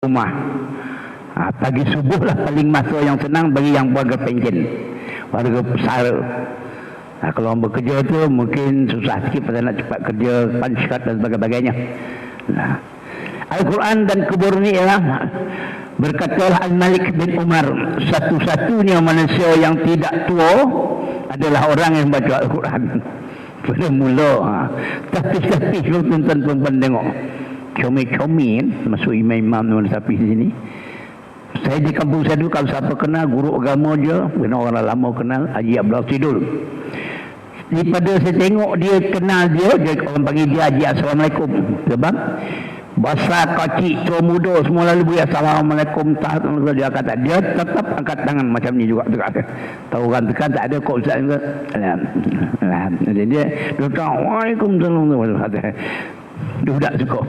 rumah. Pagi subuh lah paling masa yang senang bagi yang warga pengen, warga pesara. Kalau orang bekerja tu mungkin susah sikit pasal nak cepat kerja, panskat dan sebagainya. Al-Quran dan kubur ni ialah, berkatalah Al-Malik bin Umar, satu-satunya manusia yang tidak tua adalah orang yang baca Al-Quran. Pada mula tapi tuan-tuan tengok comi-comi kan, masuk imam-imam tuan tapi di sini. Saya di kampung saya dulu, kalau siapa kenal guru agama je, kena orang lama kenal Haji Abdullah Sidul. Daripada saya tengok dia kenal dia orang panggil dia Haji Assalamualaikum. Sebab basah kecil tua muda semua lalu beri Assalamualaikum, dia kata dia tetap angkat tangan macam ni juga. Tahu orang tekan tak ada kok ustaz juga. Jadi dia kata Waalaikumsalam. Dia tak suka.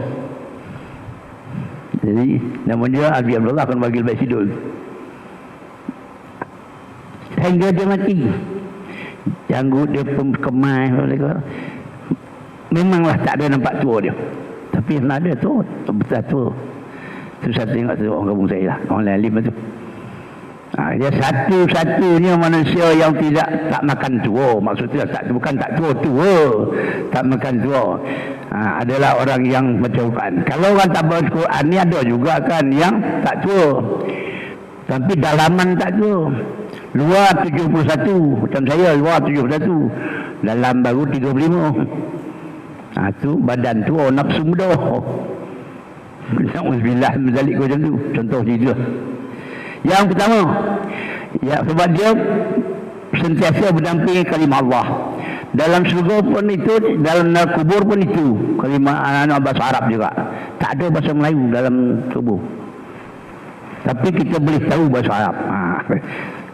Jadi nama dia Haji Abdullah akan bagi Baik Sidul sehingga dia mati. Janggut dia kemas, memanglah tak ada nampak tua dia, tapi ada tu betul tua. Itu saya tengok tu orang kampung saya lah, orang lain tu. Dia satu-satunya manusia yang tak makan tua. Maksudnya bukan tak tua, tak makan tua. Adalah orang yang baca Quran. Kalau orang tak baca Quran ni ada juga kan yang tak tua, tapi dalaman tak tua. Luar 71, macam saya luar 71, dalam baru 35. Tu badan tua, nafsu muda. Alhamdulillah menzalik macam tu. Contoh dia. Yang pertama, sebab dia sentiasa berdampingi kalimah Allah. Dalam surga pun itu, dalam kubur pun itu. Kalimah anak bahasa Arab juga. Tak ada bahasa Melayu dalam kubur. Tapi kita boleh tahu bahasa Arab.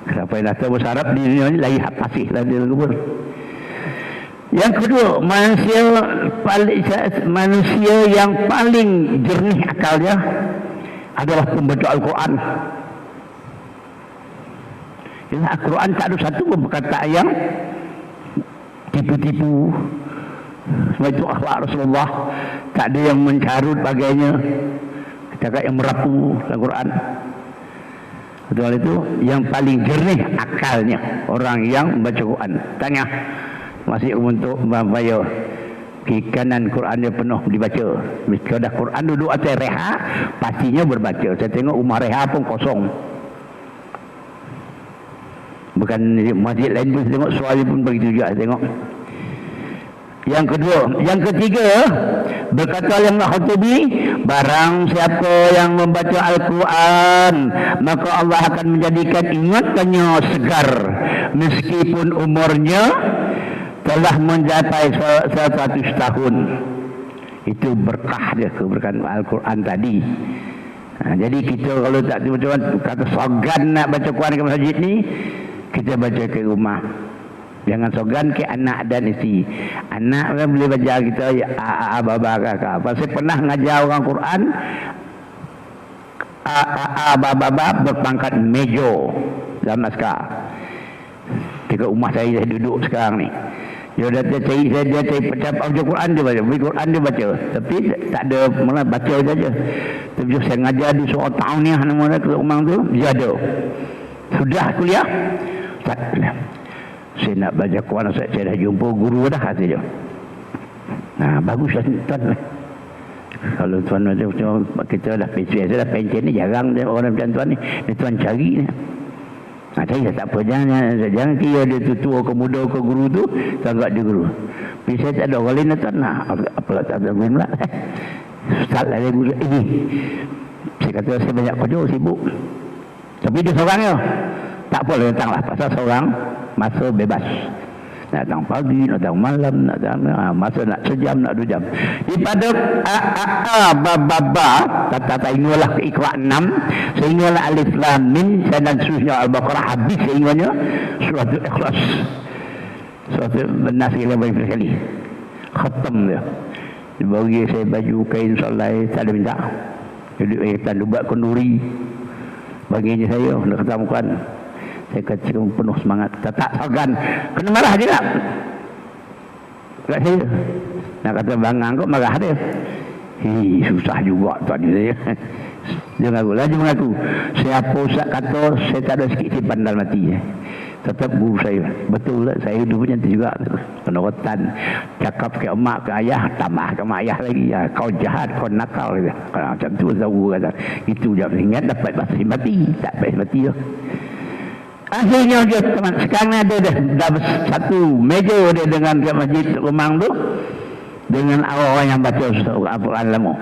Siapa yang dah tahu bahasa Arab di dunia ni lagi fasih lah dalam kubur. Yang kedua, manusia yang paling jernih akalnya adalah pembaca Al-Quran. Al-Quran tak ada satu pun perkataan yang tipu-tipu. Sebab itu akhlak Rasulullah, tak ada yang mencarut bagainya, cakap yang merapu Al-Quran. Betul itu yang paling jernih akalnya orang yang membaca Quran. Tanya masih untuk membayar kiri kanan Quran dia penuh dibaca. Kalau dah Quran duduk atas reha, pastinya berbaca. Saya tengok rumah reha pun kosong. Bukan masjid lain pun tengok suara pun begitu juga tengok. Yang kedua, yang ketiga, berkata Al-Khattabi, barang siapa yang membaca Al-Quran, maka Allah akan menjadikan ingatannya segar meskipun umurnya telah mencapai 100 tahun. Itu berkah dia, keberkahan Al-Quran tadi. Jadi kita kalau tak tiba-tiba kata sogan nak baca Quran ke masjid ni, kita baca ke rumah. Jangan sogan ke anak dan isteri. Anak kan boleh baca kita baba kakak. Pasal pernah ngajar orang Quran, baba berpangkat major dalam askar. Dekat rumah saya duduk sekarang ni. Dia cari baca Quran dia baca, Quran dia baca. Tapi tak ada malah baca saja. Tapi saya ngajar di seorang tahniah nama dia ke rumah tu, dia ada. Sudah kuliah? Tak. Saya nak baca Quran, saya dah jumpa guru dah kata dia. Baguslah tuan. Kalau tuan macam kita dah pencen ni jarang orang macam tuan ni. Tuan cari ni. Saya tak apa, jangan kira dia tu tua ke muda ke guru tu, sangat dia guru. Tapi saya tak ada orang lain tuan. Apalah tak ada guru pula. Ustaz lah dia guru ini. Saya kata saya banyak kerja, sibuk. Tapi dia seorang je. Tak apa datanglah, pasal seorang masa bebas. Nak datang pagi, nak datang malam, nak datang masa nak sejam, nak 2 jam. Daripada kata ingatlah ke Iqra 6 sehinggalah Alif Lam Mim dan seterusnya Al-Baqarah habis sehingganya surah Ikhlas. Surah An-Nas ila berapa kali. Khatam dia. Dibagi saya baju kain solai, tak ada minta. Jadi tandu buat kenduri. Baginya saya nak ketemukan. Saya kata penuh semangat. Tak sogan. Kena marah je tak? Kat saya. Nak kata bangang kok marah dia. Susah juga tuan saya. Dia mengaku. Siapa Ustaz kata saya tak ada sikit simpan dalam hati. Tetap guru saya. Betul lah, saya hidup macam tu juga. Penurutan. Cakap ke emak ke ayah, tambah ke mak ayah lagi. Ya, kau jahat, kau nakal. Kalau macam tu, guru kata. Itu je. Ingat dapat bahasa simpati. Tak dapat simpati tu. Akhirnya je teman. Sekarang ada dah satu meja dia dengan ke masjid Kemang tu. Dengan orang-orang yang baca Al-Quran lama.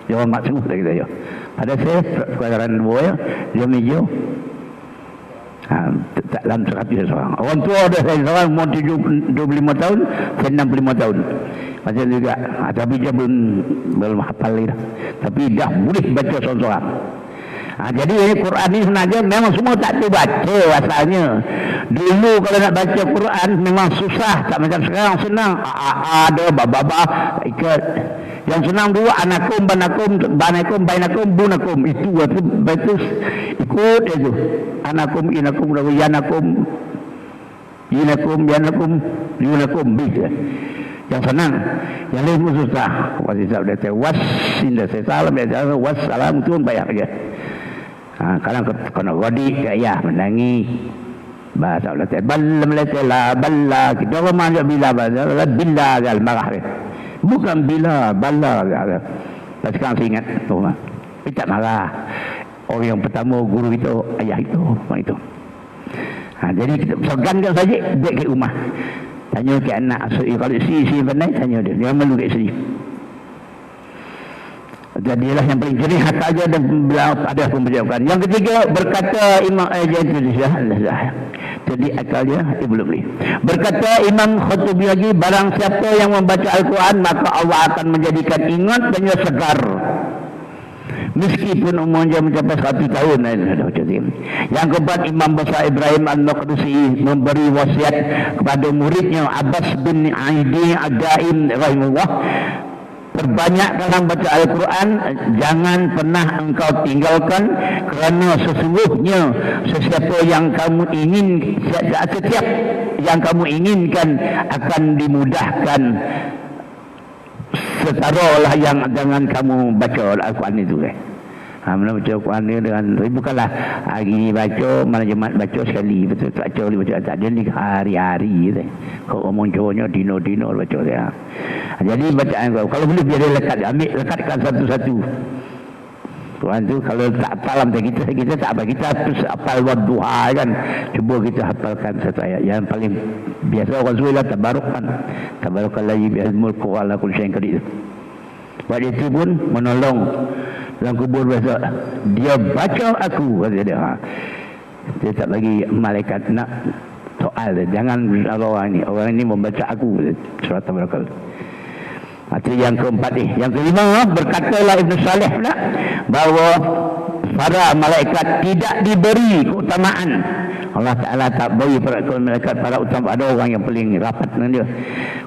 Dia orang mak sungguh kita je. Pada saya, perkataan dua ya, dia meja. Tak dalam 100 seorang. Orang tua ada saya seorang, umur 25 tahun, saya 65 tahun. Macam juga. Tapi dia belum hafal lagi dah. Tapi dah boleh baca seorang-seorang. Jadi Quran ni sebenarnya memang semua tak tahu baca asalnya. Dulu kalau nak baca Quran memang susah, tak macam sekarang senang. Ada baba ikat. Yang senang dua anakum banakum bainakum bunakum. Itu betul ikut itu. Anakum inakum yanakum yunakum bisa. Yang senang, yang lain pun susah. Wasih sabda teh was indah saya salam ya wassalam tu bayar aja. Kalau kena godi gaya menangi bahasa Allah balla la balla kita orang mana bila bila gal marah dia bukan bila balla gal sekarang saya ingat tu kita marah orang yang pertama guru itu ayah itu itu jadi kita segankan saja dek ke rumah tanya ke anak kalau si pandai tanya dia malu ke sini. Jadilah yang paling jernih hati aja dan ada pemberitahuan. Yang ketiga berkata Imam jadi akalnya belum boleh. Berkata Imam Khattabi lagi, barang siapa yang membaca Al-Quran maka Allah akan menjadikan ingat dan segar. Meskipun umurnya mencapai 100 tahun. Yang keempat, Imam besar Ibrahim Al-Maqdisi memberi wasiat kepada muridnya Abbas bin Aidi Ad-Daim rahimahullah, perbanyak dalam baca Al-Quran, jangan pernah engkau tinggalkan, kerana sesungguhnya sesiapa yang kamu setiap yang kamu inginkan akan dimudahkan setaralah yang dengan kamu baca Al-Quran itu. Mana baca Al-Quran ni dengan bukanlah hari ni baca, malam Jumaat baca sekali, betul tak baca baca tak ada ni hari-hari kau munculnya dino baca dia. Jadi bacaan kau kalau boleh biar dia lekatkan satu-satu. Quran tu kalau tak hafal kita tak apa, kita hafal wadduha kan, cuba kita hafalkan satu ayat yang paling biasa orang Zuhailah tabarukallahi bi'al mulku ala kulli syai'in qadir. Buat itu pun menolong dalam kubur besok. Dia baca aku kata dia. Dia tak bagi malaikat nak soal dia. Jangan orang ini membaca aku surat tabarakal. Itu yang keempat ni. Yang kelima, berkatalah Ibn Salih pula bahawa para malaikat tidak diberi keutamaan. Allah Ta'ala tak beri para malaikat para utama. Ada orang yang paling rapat dengan dia,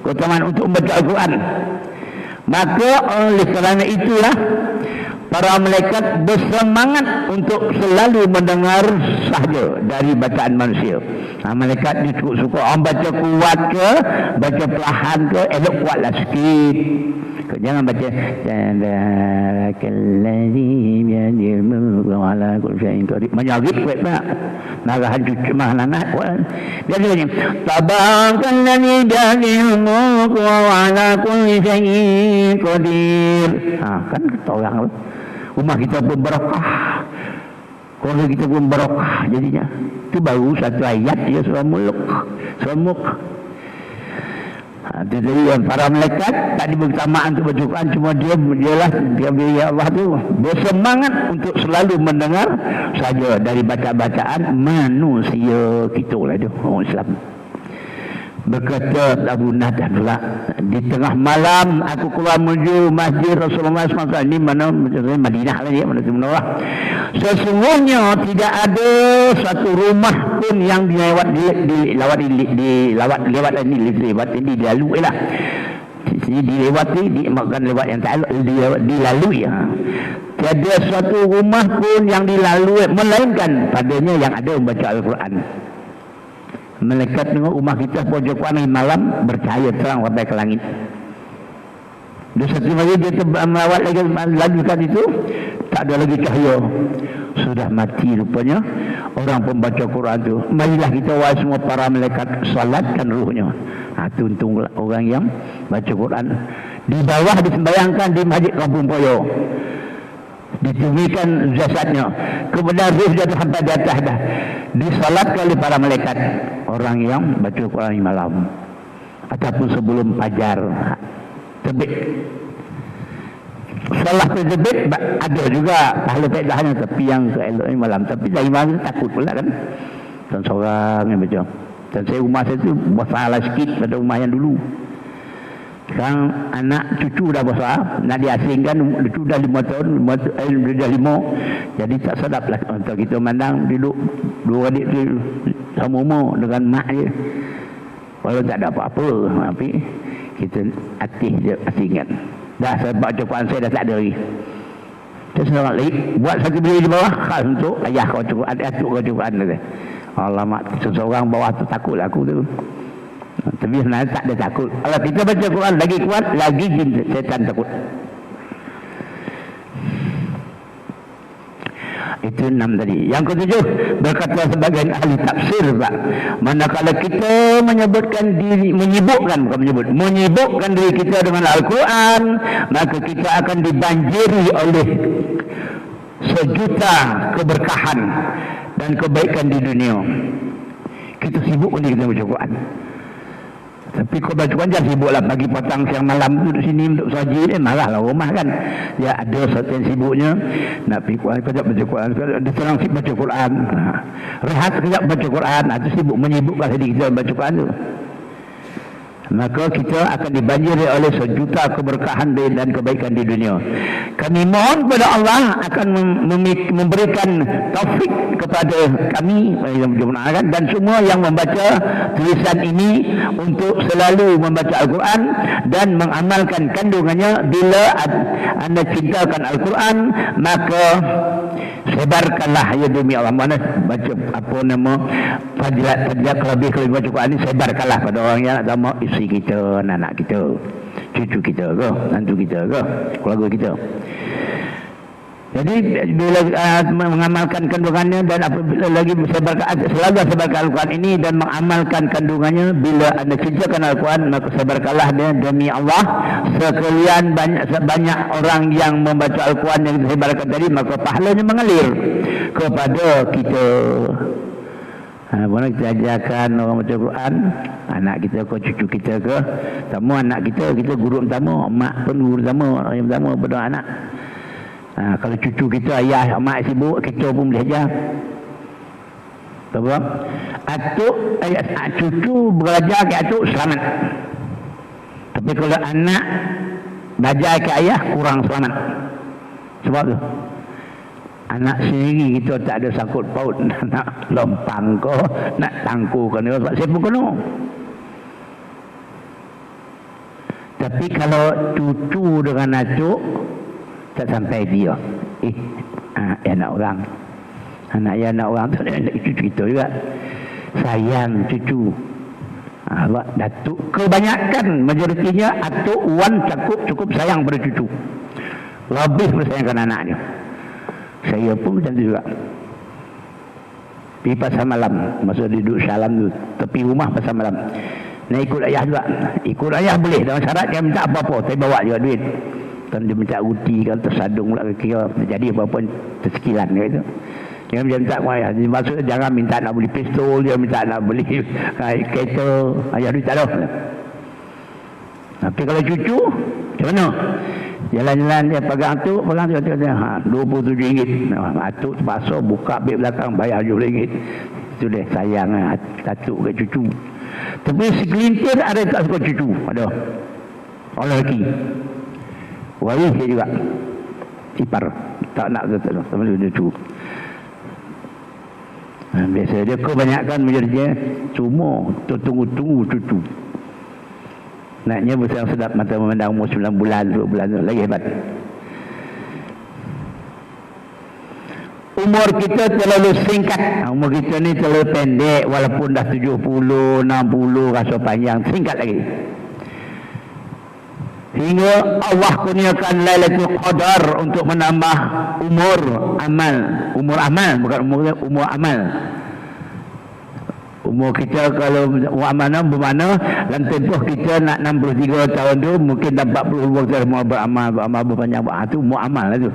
keutamaan untuk membaca Al-Quran. Maka oleh kerana itulah para malaikat bersemangat untuk selalu mendengar sahaja dari bacaan manusia. Malaikat ni suka orang baca kuat ke, baca perlahan ke, elok kuatlah sikit. Jangan baca Tabarakalladzi biyadihil mulku wa ala kulli syai'in qadir. Menyagip kuat tak? Narahan cucu mah nanat kuat. Dia ni Tabarakalladzi biyadihil mulku wa ala kulli syai'in qadir. Kan kata orang tu. Rumah kita pun barakah, keluarga kita pun barakah jadinya. Itu baru satu ayat dia surah Mulk. Itu jadi yang para malaikat tak diberi keutamaan untuk berjukaan, cuma dia Allah tu bersemangat untuk selalu mendengar saja dari bacaan manusia kita lah dia orang Islam. Berkata Abu Nadah pula, di tengah malam aku keluar menuju masjid Rasulullah SAW. Ini mana Madinah lah dia, mana Munawwarah. Sesungguhnya tidak ada satu rumah pun yang dilewati lah. Sini dilewati, makan lewat yang tak dilalui. Tiada suatu rumah pun yang dilalui melainkan padanya yang ada membaca Al-Quran. Malaikat tengok rumah kita pojok Quran malam bercahaya terang sampai ke langit. Dia satu hari dia melawat lagi lanjutkan itu, tak ada lagi cahaya. Sudah mati rupanya orang pembaca Quran tu. Marilah kita wahai semua para malaikat salatkan ruhnya. Itu untung orang yang baca Quran. Di bawah disembayangkan di Masjid Kampung Poyo. Ditumikan jasadnya. Kemudian ruh jatuh sampai di atas dah. Disalatkan oleh para malaikat. Orang yang baca Quran malam. Ataupun sebelum fajar terbit. Salah terbit ada juga pahala faedahnya, tapi yang keelok ni malam. Tapi dari malam takut pula kan. Dan seorang yang baca. Dan saya rumah saya tu besar sikit pada rumah yang dulu. Sekarang anak cucu dah besar, nak diasingkan, cucu dah 5 tahun, dah 5. Jadi tak sedap lah. Untuk kita mandang duduk dua adik tu sama umur dengan mak je. Walau tak ada apa-apa, tapi kita hati je asingkan. Dah sebab cukupkan saya dah tak ada lagi. Terus orang lagi buat satu beli di bawah khas untuk ayah kau cukup, atuk kau cukupan kata. Alamak, seseorang bawah tu takut aku tu. Tapi sebenarnya tak ada takut. Kalau kita baca Quran lagi kuat, lagi jin setan takut. Itu 6 tadi. Yang ke-7, berkata sebagian ahli tafsir Pak, manakala kita menyebutkan diri, menyibukkan diri kita dengan Al-Quran, maka kita akan dibanjiri oleh sejuta keberkahan dan kebaikan di dunia. Kita sibuk dengan kita baca Quran. Tapi kau baca Quran jangan sibuklah pagi petang siang malam duduk sini untuk saji ni, marahlah rumah kan. Ya ada satu yang sibuknya nak pergi Quran, kejap baca Quran, ada serang sibuk baca Quran. Rehat kejap baca Quran, itu sibuk menyibukkan diri kita baca Quran tu. Maka kita akan dibanjiri oleh sejuta keberkahan dan kebaikan di dunia. Kami mohon kepada Allah akan memberikan taufik kepada kami dan semua yang membaca tulisan ini untuk selalu membaca Al-Quran dan mengamalkan kandungannya. Bila anda cintakan Al-Quran, maka sebarkanlah ya demi Allah. Mana baca apa nama fadilat kelebih baca Quran ini, sebarkanlah pada orang yang nak tahu, isteri kita, anak kita, cucu kita ke, mantu kita ke, keluarga kita. Jadi bila mengamalkan kandungannya dan apabila lagi selalu sebarkan Al-Quran ini dan mengamalkan kandungannya, bila anda cintakan Al-Quran, maka sebarkanlah dia demi Allah. Sekalian banyak orang yang membaca Al-Quran yang disebarkan tadi, maka pahalanya mengalir kepada kita. Mana kita ajarkan orang baca Quran, anak kita ke, cucu kita ke, sama anak kita guru pertama, mak pun guru pertama, orang yang pertama pada anak. Kalau cucu kita, ayah, mak sibuk, kita pun boleh ajar. Sebab cucu belajar ke atuk selamat. Tapi kalau anak belajar ke ayah kurang selamat. Sebab tu anak sendiri kita tak ada sangkut paut nak lompang ke, nak tangkukan dia, sebab saya pun kena. Tapi kalau cucu dengan atuk tak sampai dia. Anak orang. Anak orang tu anak cucu kita juga. Sayang cucu. Datuk kebanyakan majoritinya atuk wan cukup sayang pada cucu. Lebih bersayangkan anaknya. Saya pun macam tu juga. Pergi pasar malam, masa duduk salam tu, tepi rumah pasar malam. Nak ikut ayah juga. Ikut ayah boleh, dalam syarat dia minta apa-apa, saya bawa juga duit. Kan dia minta uti kan, tersadung pula kira jadi apa-apa tersekilan gitu. Dia minta ke ayah. Maksudnya jangan minta nak beli pistol, dia minta nak beli kereta. Ayah duit tak ada. Tapi kalau cucu, macam mana? Jalan-jalan dia pegang tu RM27. Atuk terpaksa buka beg belakang bayar RM7. Itu dia sayang atuk ke cucu. Tapi segelintir ada tak suka cucu. Ada. Orang lelaki. Waris dia juga. Ipar. Tak nak sama cucu. Biasa dia kebanyakan majoritinya cuma tunggu-tunggu cucu. Naknya bersama sedap mata memandang umur 9 bulan, 2 bulan tu lagi hebat. Umur kita terlalu singkat. Umur kita ni terlalu pendek, walaupun dah 70, 60 rasa panjang, singkat lagi. Hingga Allah kurniakan Lailatul Qadar untuk menambah umur amal, bukan umur amal. Umur kita kalau umur amal bermakna dalam tempoh kita nak 63 tahun tu mungkin dah 40 tahun beramal berpanjang. Itu umur amal lah tu.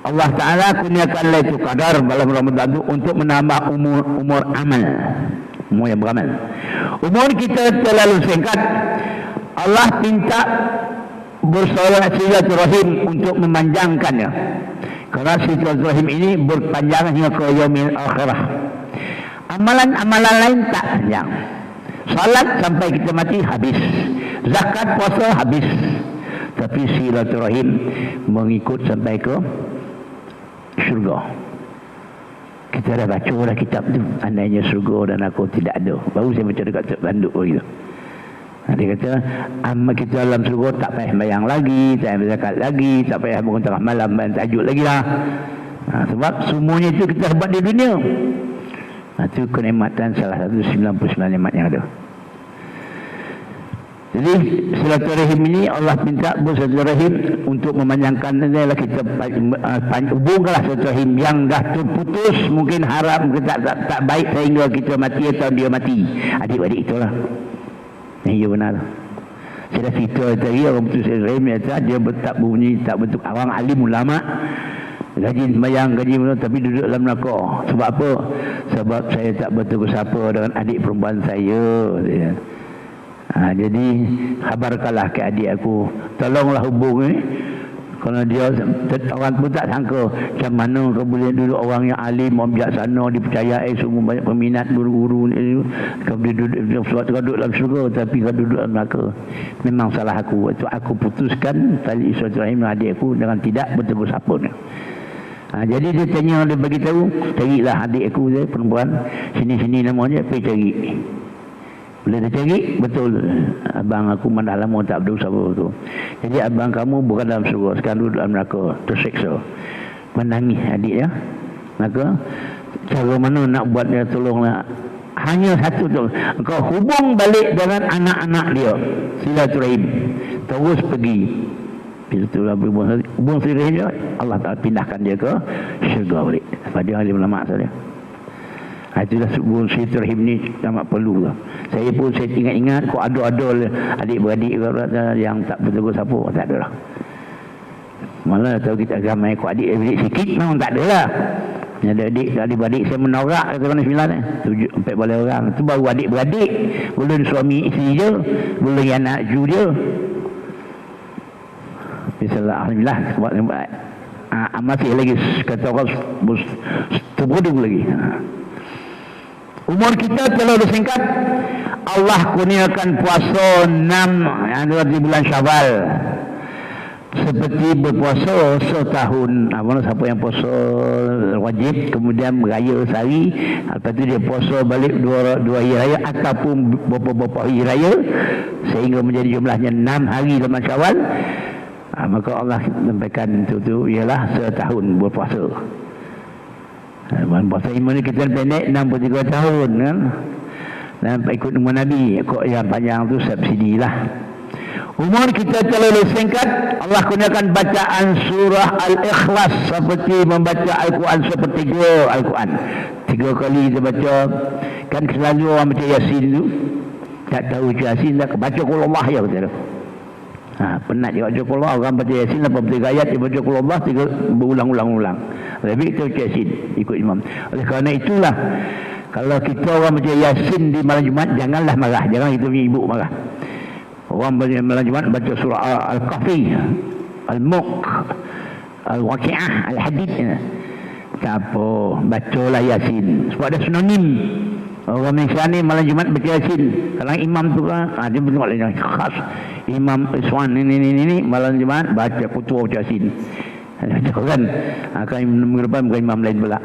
Allah Ta'ala kurniakan Lailatul Qadar dalam Ramadan tu untuk menambah umur amal, umur yang beramal. Umur kita terlalu singkat. Allah minta bersilaturahim untuk memanjangkannya. Kerana silaturahim ini berpanjang hingga ke yaumil akhirah. Amalan-amalan lain tak panjang. Salat sampai kita mati habis. Zakat, puasa habis. Tapi silaturahim mengikut sampai ke syurga. Kita dah baca dah kitab tu, andainya syurga dan aku tidak ada. Baru saya baca dekat banduk begitu. Dia kata, kita dalam syurga tak payah bayang lagi, tak payah zakat lagi, tak payah bangun tengah malam dan tahajud lagi lah. Sebab semuanya itu kita buat di dunia. Itu kenikmatan salah satu 99 nikmat yang ada. Jadi silaturahim ini Allah minta bersilaturahim untuk memanjangkan adalah kita hubunglah silaturahim yang dah terputus, mungkin harap tak baik sehingga kita mati atau dia mati. Adik-adik itulah. Ya benar. Saya dah cerita tadi orang putus silaturahim dia tak bunyi, tak bentuk orang alim ulama. Gaji sembahyang, gaji menurut, tapi duduk dalam neraka. Sebab apa? Sebab saya tak bertegur sapa dengan adik perempuan saya. Jadi khabarkanlah ke adik aku, tolonglah hubungi. Kalau dia orang pun tak sangka macam mana kau boleh duduk orang yang alim, orang bijaksana, dipercayai semua banyak peminat guru-guru ni, kau boleh duduk dalam syurga tapi kau duduk dalam neraka. Memang salah aku. Itu aku putuskan tali silaturahim dengan adik aku dengan tidak bertegur sapa. Jadi dia tanya, dia bagi tahu, carilah adik aku dia perempuan, sini-sini namanya, pergi cari. Bila dia cari, betul abang aku dah lama tak berdosa tu. Jadi abang kamu bukan dalam syurga, sekarang duduk dalam neraka, tersiksa. Menangis adik ya. Maka cara mana nak buat dia, tolonglah. Hanya satu tu, kau hubung balik dengan anak-anak dia, silaturahim, terus pergi. Bila tu hubung silaturahim dia, Allah Ta'ala pindahkan dia ke syurga balik. Sebab dia alim ulama saja. Itulah hubungan silaturahim ni amat perlu lah. Saya pun saya ingat-ingat kok ada adik-beradik yang tak bertegur sapa, tak ada lah. Malah tahu kita agama kok adik-beradik sikit memang tak ada lah. Ada adik-beradik saya menorak kata mana 9 4 balai orang. Tu baru adik-beradik, belum suami isteri je, belum anak ju dia. Alhamdulillah sebab masih lagi kata orang terbodoh lagi. Umur kita terlalu singkat. Allah kurniakan puasa 6 yang ada di bulan Syawal seperti berpuasa setahun. Siapa yang puasa wajib kemudian beraya sehari, lepas tu dia puasa balik dua hari raya ataupun beberapa hari raya sehingga menjadi jumlahnya 6 hari dalam Syawal. Maka Allah sampaikan itu ialah setahun berpuasa. Puasa iman ni kita pendek 63 tahun kan. Dan ikut umur Nabi, kok yang panjang tu subsidi lah. Umur kita terlalu singkat. Allah gunakan bacaan surah Al-Ikhlas seperti membaca Al-Quran sepertiga Al-Quran. 3 kali kita baca. Kan selalu orang baca Yasin tu, tak tahu Yasin tak baca Qul Allah ya betul. Penat dia baca Qul Allah, orang baca Yasin 83 ayat, dia baca Qul Allah berulang-ulang. Lebih itu Yasin ikut imam. Oleh kerana itulah, kalau kita orang baca Yasin di malam Jumaat, janganlah marah, jangan kita punya ibu marah. Orang baca malam Jumaat baca surah Al-Kahfi, Al-Mulk, Al-Waqi'ah, Al-Hadid. Tak apa, bacalah Yasin sebab ada synonim. Orang Malaysia ni malam Jumaat baca Yasin. Kalau imam tu kan, dia tengok lain khas. Imam Iswan ini malam Jumaat baca kutua baca Yasin. Kan? Akan minggu depan bukan imam lain pula.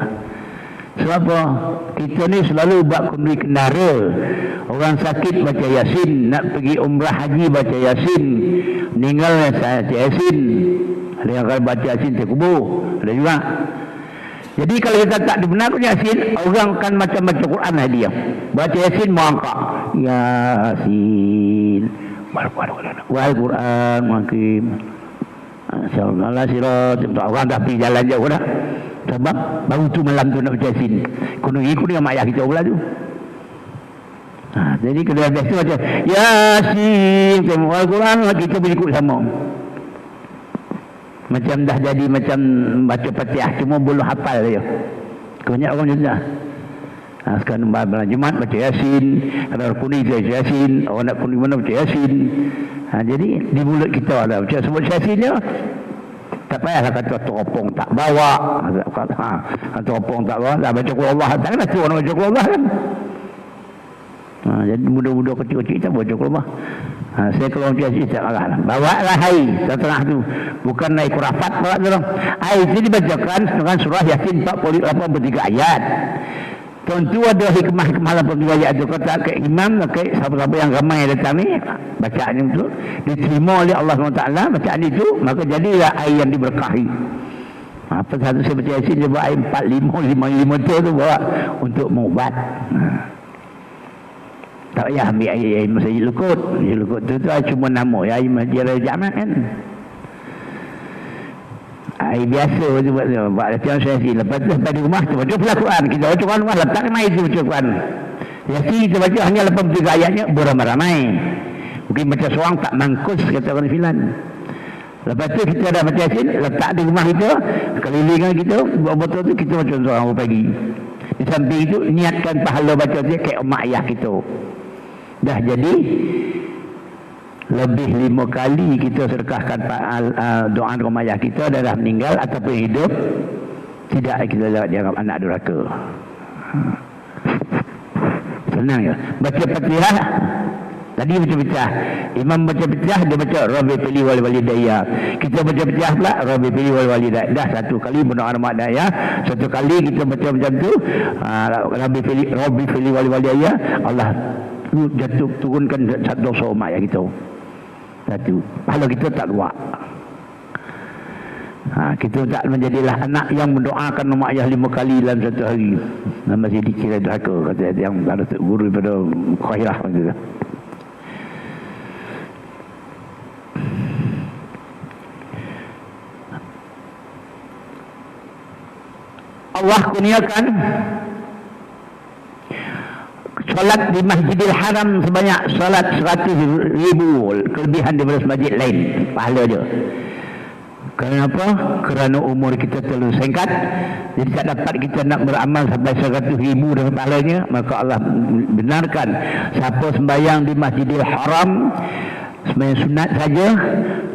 Sebab apa? Kita ni selalu buat kenduri kendara. Orang sakit baca Yasin, nak pergi umrah haji baca Yasin, meninggal baca Yasin. Ada yang akan baca Yasin terkubur, ada juga. Jadi kalau kita tak dibenarkan Yasin, orang kan macam baca Quran lah dia. Baca Yasin mau angkat Yasin, Wal Quran makim. Insyaallah sirat orang dah pergi jalan jauh dah. Sebab baru tu malam tu nak baca Yasin. Kuno dengan mak ayah kita pula tu. Jadi kalau biasa macam Yasin, tengok Al-Quran kita boleh ikut sama. Macam dah jadi macam baca Fatihah cuma belum hafal dia. Banyak orang macam tu dah. Sekarang malam Jumaat baca Yasin, kalau kuning baca Yasin, orang nak kuning mana baca Yasin. Jadi di mulut kita ada baca sebut Yasin dia. Tak payahlah kata teropong tak bawa. Kata teropong tak bawa, dah baca Qul Allah. Takkanlah tu orang baca Qul Allah kan. Jadi muda-muda kecil-kecil kita baca Qul Allah. Saya kalau baca Yasin tak marah. Bawa lah hai tengah tu. Bukan naik kurafat bawa tu. Hai itu dibacakan dengan surah Yasin 43 ayat. Tentu ada hikmah-hikmah 82 ayat itu. Kata ke imam, ke sahabat-sahabat yang ramai datang ni, bacaan itu diterima oleh Allah SWT, bacaan itu, maka jadilah air yang diberkahi. Apa satu saya baca Yasin, dia buat air 4-5 tu bawa untuk mengubat. Tak payah ambil air Masjid Lukut. Masjid Lukut tu cuma nama air Masjid Raja-Amat kan. Air biasa tu buat latihan Yasin. Lepas tu sampai di rumah tu baca pula Quran. Kita baca Quran rumah letak mai tu baca Quran. Yasin kita baca hanya 83 ayatnya beramai-ramai. Mungkin baca seorang tak mangkus kata orang filan. Lepas tu kita dah baca Yasin, letak di rumah kita, kelilingan kita, buat botol tu kita baca seorang pagi. Di samping itu niatkan pahala baca dia kayak mak ayah kita. Dah jadi lebih 5 kali kita sedekahkan doa rumah ayah kita dah meninggal ataupun hidup, tidak kita dianggap anak durhaka. Senang ya. Baca Fatihah tadi baca Fatihah, imam baca Fatihah dia baca Rabbi pilih wal walidayya. Kita baca Fatihah pula Rabbi pilih wal walidayya. Dah satu kali berdoa rumah ayah, satu kali kita baca macam tu Rabbi pilih wal walidayya, Allah jatuh turunkan satu dosa mak ayah kita. Satu. Kalau kita tak luak. Kita tak menjadilah anak yang mendoakan mak ayah 5 kali dalam satu hari. Masih dikira durhaka kata yang ada guru daripada Khairah kata. Allah kurniakan solat di Masjidil Haram sebanyak solat 100,000 kelebihan daripada masjid lain pahala dia. Kenapa? Kerana umur kita terlalu singkat, jadi tak dapat kita nak beramal sampai 100,000 dengan pahalanya. Maka Allah benarkan siapa sembahyang di Masjidil Haram sembahyang sunat saja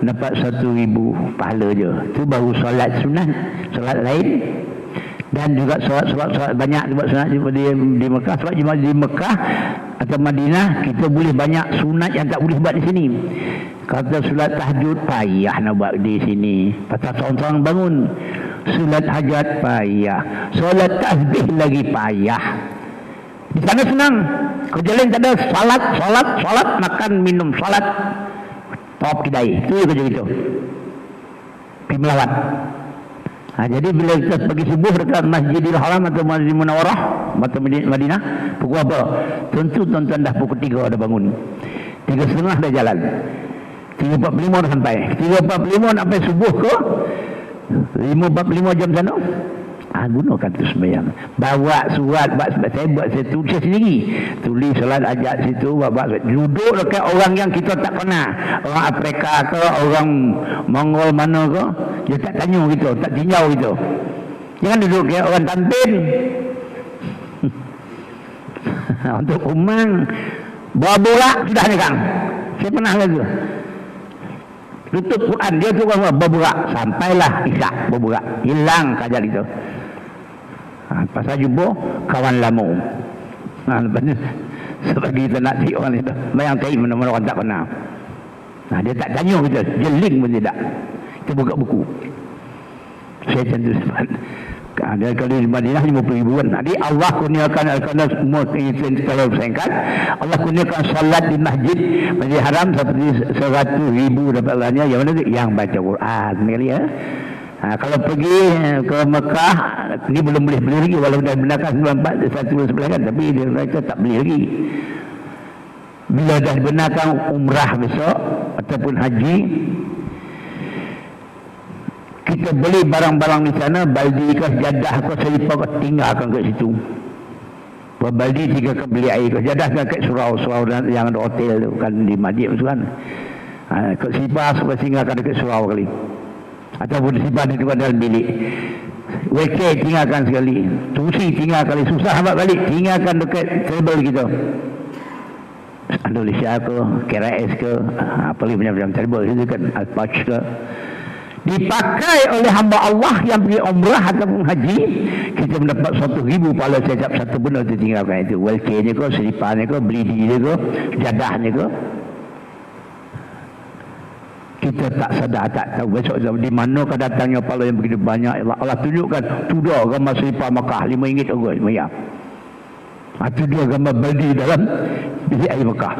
dapat 1,000 pahala je. Itu baru solat sunat. Solat lain dan juga solat banyak buat sunat di Mekah. Sebab di Mekah atau Madinah kita boleh banyak sunat yang tak boleh buat di sini. Kata solat tahajud payah nak buat di sini, pasal seorang-seorang bangun. Solat hajat payah, solat tasbih lagi payah. Di sana senang, kerja lain tak ada. Salat, makan minum, salat, top kedai, itu kerja gitu. Pergi melawat. Jadi bila kita pergi subuh dekat Masjidil Haram atau Masjid Munawarah atau Madinah, pukul apa? Tentu tuan-tuan dah pukul 3 dah bangun. 3.30 dah jalan. 3.45 dah sampai. 3.45 nak sampai subuh ke 5.45 jam sana. Gunakan tu sembahyang. Bawa surat, saya tulis sendiri. Tulis solat ajak situ, bawa duduk dekat orang yang kita tak kenal. Orang Afrika ke, orang Mongol mana ke, dia tak tanya gitu, tak tinjau gitu. Jangan duduk kayak orang Tampin. Untuk umang bawa borak sudah ni Kang. Saya pernah lagi. Tutup Quran dia tu bawa borak sampailah Isyak borak. Hilang kajal itu. Pasal jumpa kawan lama. Lepas ni sebab kita nak cik orang itu bayang tahu mana-mana orang tak kenal. Dia tak tanya kita, dia link pun tidak. Kita buka buku. Saya tentu sebab dia kali di Madinah 50,000-an. Jadi Allah kurniakan kerana semua kalau singkat, Allah kurniakan salat di Masjid Haram seperti 100,000 dapat Allahnya. Yang mana tu? Yang baca Quran sekali ya. Kalau pergi ke Mekah ni belum boleh beli lagi, walaupun dah benarkan 94 satu sebelah kan, tapi mereka tak beli lagi. Bila dah benarkan umrah besok ataupun haji, kita beli barang-barang di sana, baldi ke jadah ke selipar ke, tinggalkan kat situ. Baldi tiga ke beli air ke jadah ke kat surau-surau yang ada hotel tu kan, di masjid tu kan. Kat selipar supaya tinggalkan dekat surau kali. Ataupun selipar di dalam bilik. WK tinggalkan sekali. Tusi tinggalkan kali. Susah nak balik, tinggalkan dekat table kita. Indonesia ke, KRS ke, apa lagi macam-macam table itu kan, Al-Patch ke. Dipakai oleh hamba Allah yang pergi umrah ataupun haji, kita mendapat 1,000 pahala setiap satu benda tu tinggalkan itu. WK-nya ke, seliparnya ke, belidi dia ke, jadahnya ke. Kita tak sedar, tak tahu besok di manakah datangnya pahala yang begitu banyak. Allah tunjukkan, tu dah gambar selipar Makkah RM5 orang bayar. Itu dia gambar baldi dalam bilik air Makkah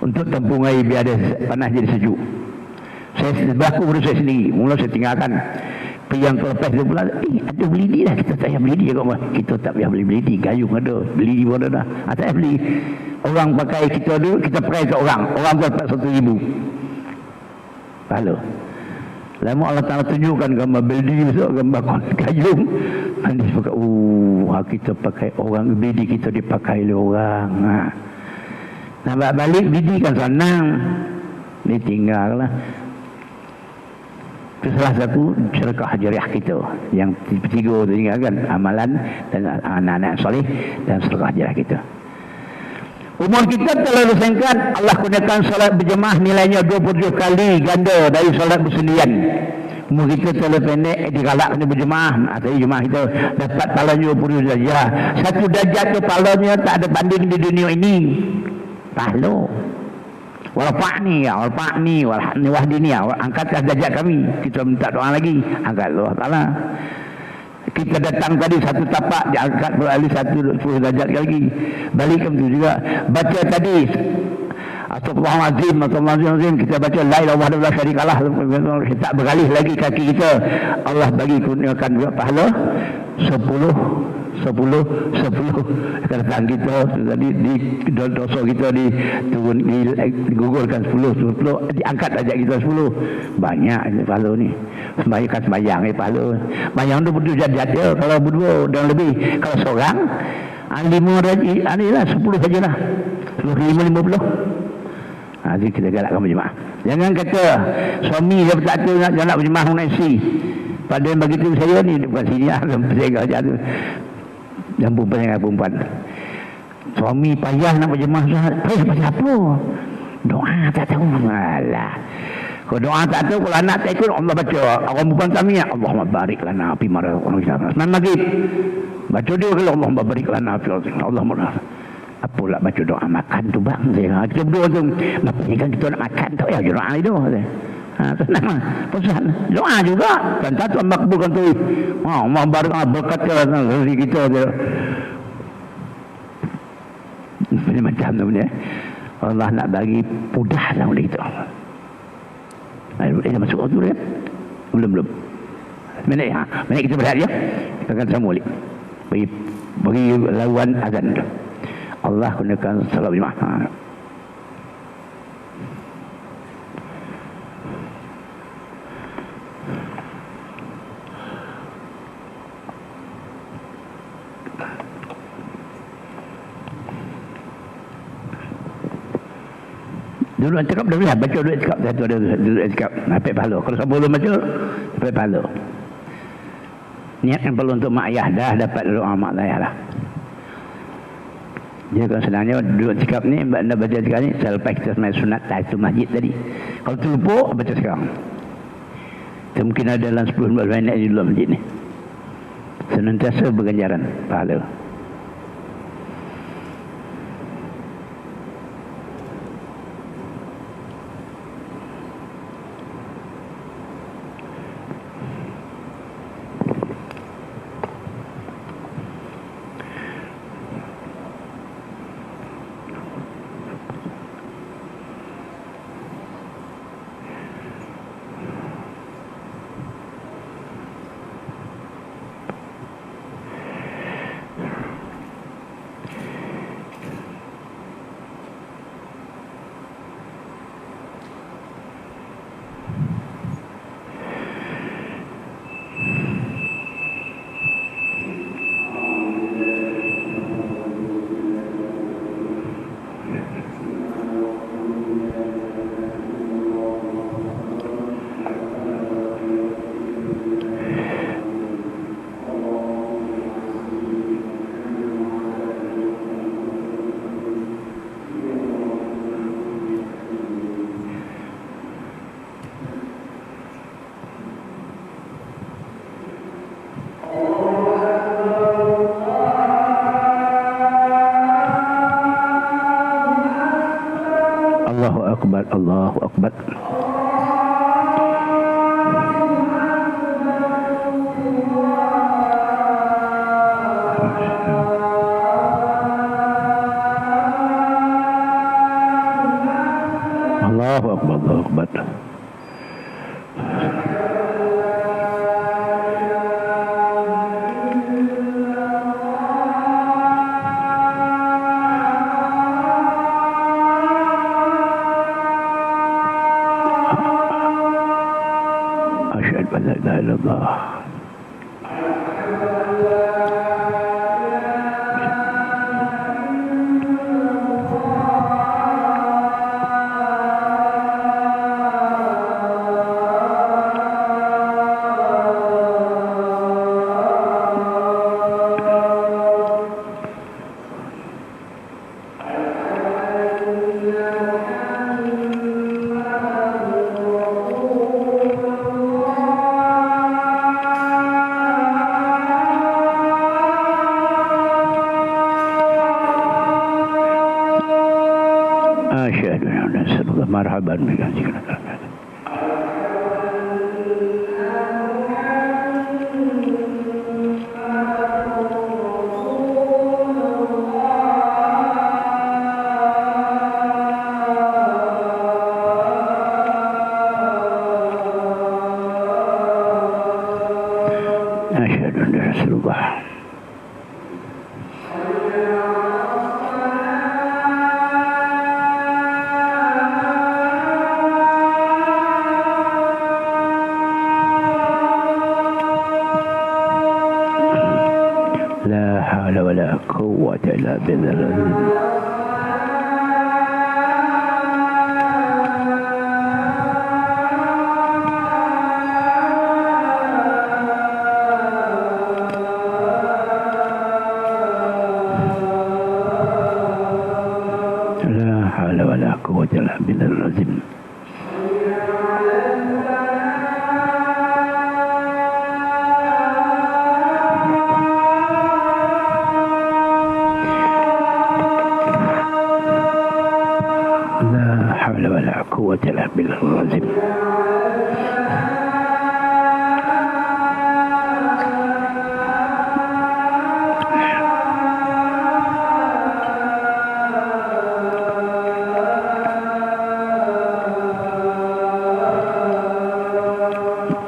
untuk tampung air biar ada panas jadi sejuk. Saya berlaku pada saya sendiri. Mula saya tinggalkan. Yang lepas dia pula, ada belidi dah, kita tak payah belidi juga. Kita tak payah beli belidi, gayung ada, belidi pun ada dah. Tak payah beli. Orang pakai kita dulu, kita pakai ke orang tu dapat 1,000 pahala. Lama Allah Ta'ala tunjukkan gambar beldi besok, gambar gayung. Nanti pakai, kita pakai orang, beldi kita dipakai oleh orang. Nak balik beldi kan senang, ditinggal lah. Itu salah satu sedekah jariah kita yang tiga tu kan, amalan dan anak-anak soleh dan sedekah jariah kita. Umur kita terlalu singkat. Allah gunakan solat berjemaah nilainya 20 kali ganda dari solat bersendirian. Umur kita terlalu pendek, digalakkan berjemaah. Tadi jemaah kita dapat pahalanya 20 darjah. Satu darjah tu pahalanya tak ada banding di dunia ini. Pahala. Warfa'ni ya, warfa'ni, wahdini ya, angkatlah darjat kami. Kita minta doa lagi, angkat Allah Ta'ala. Kita datang tadi satu tapak, diangkat beralih 10 darjat lagi. Balikkan tu juga. Baca tadi Astagfirullahaladzim, kita baca la ilaha illallah syarikalah, kita tak beralih lagi kaki kita. Allah bagi kurniakan juga pahala 10 datang kita tadi di dosa kita diturun digugurkan 10 diangkat darjat kita 10. Banyak pahala ni. Sembahyang pahala. Bayang 20 darjat dia kalau berdua dan lebih. Kalau seorang 5 darjat anilah 10 sajalah. 50. Jadi kita galakkan berjemaah. Jangan kata suami dia tak tahu nak berjemaah nasi. Padahal begitu saya ni bukan sini saya aja tu. Yang perempuan. Suami payah nak berjemaah Ustaz. Payah pasal apa? Doa tak tahu. Alah. Kalau doa tak tahu, kalau anak tak ikut, Allah baca. Orang perempuan kami, Allahumma barik lana fi ma razaqtana. Sembilan maghrib. Baca dia kalau Allahumma barik lana fi razaqtana. Allahumma apalah baca doa makan tu bang. Kita berdua tu. Kenapa kan kita nak makan tu? Ya, doa itu. Tenang. Pesan. Doa juga. Dan satu makbulkan tu. Allah barik berkat rezeki kita je. Ini macam tu ni. Allah nak bagi mudah lah oleh kita. Dah masuk waktu dia? Belum. Minit kita berehat ya. Kita akan sambung balik. Bagi lawan azan tu. Allah gunakan salat berjemaah. Dulu cakap dah boleh baca dulu cakap satu ada dulu cakap dapat pahala. Kalau siapa belum baca dapat pahala. Niatkan perlu untuk mak ayah dah dapat doa mak ayah lah. Jadi kalau sebenarnya duduk cakap ni anda baca cakap ni selepas kita semai sunat tahiyatul masjid tadi. Kalau terlupa baca sekarang. Mungkin ada dalam 10-15 minit di dalam masjid ni. Senantiasa berganjaran pahala. akbar, Allahu akbar. Allahu akbar, Allahu akbar. Asyhadu an la ilaha illallah. Asyhadu an la ilaha illallah. Marhaban bika. Asyhadu an la ilaha illallah. La haula wala quwwata illa billah. La haula wala quwwata illa billah. لا حول ولا قوة إلا بالله العظيم.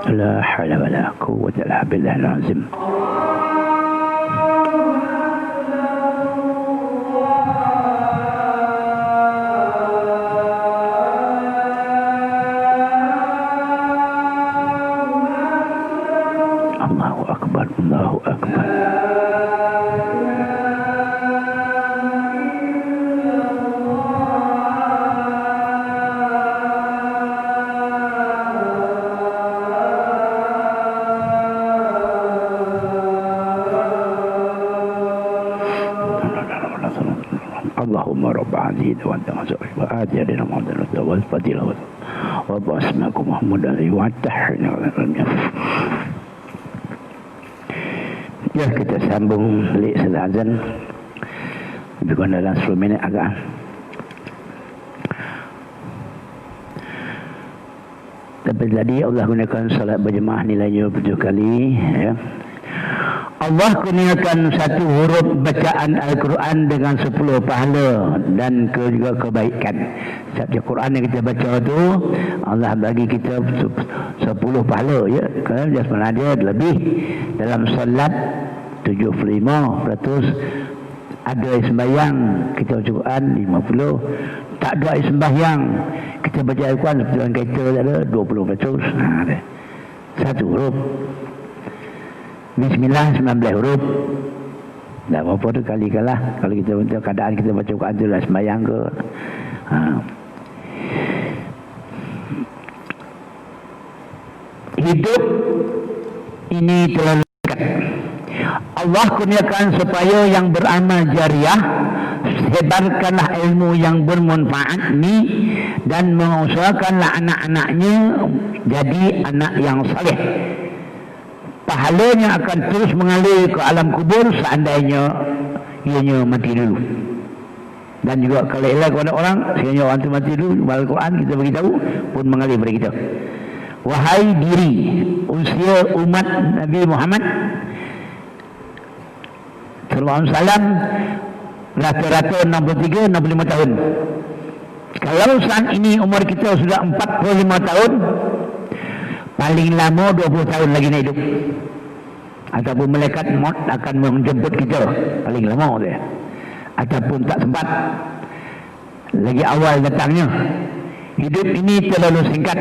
لا حول ولا قوة إلا بالله العظيم. Allahu akbar, Allahu akbar. Allahumma rabb hadhihi wa ta'ala wa ajrina Muhammadan wal fadilah wa basmakum Muhammadan wa tahina wa ya, kita sambung balik setelah azan. Lebih kurang dalam 10 minit agak. Tapi tadi Allah gunakan salat berjemaah nilainya 7 kali. Ya. Allah kurniakan satu huruf bacaan Al-Quran dengan 10 pahala dan juga kebaikan. Setiap Quran yang kita baca tu Allah bagi kita 10 pahala, ya. Kerana jasmana dia lebih. Dalam solat 75%, ada sembahyang kita baca Quran 50%, tak ada sembahyang kita baca Al-Quran dalam kereta ada 20%. Satu huruf. Bismillah 19 huruf. Dah berapa tu kali kalah. Kalau kita untuk keadaan kita baca Quran tu dah sembahyang ke. Hidup ini terlalu dekat. Allah kurniakan supaya yang beramal jariah, sebarkanlah ilmu yang bermanfaat ni dan mengusahakanlah anak-anaknya jadi anak yang saleh. Pahalanya akan terus mengalir ke alam kubur seandainya ianya mati dulu. Dan juga kalau elak kepada orang, sekiranya orang itu mati dulu, baca Quran kita beritahu pun mengalir kepada kita. Wahai diri usia umat Nabi Muhammad sallallahu alaihi wasallam, rata-rata 63-65 tahun. Kalau saat ini umur kita sudah 45 tahun, paling lama 20 tahun lagi nak hidup. Ataupun malaikat maut akan menjemput kita paling lama dia. Ataupun tak sempat, lagi awal datangnya. Hidup ini terlalu singkat.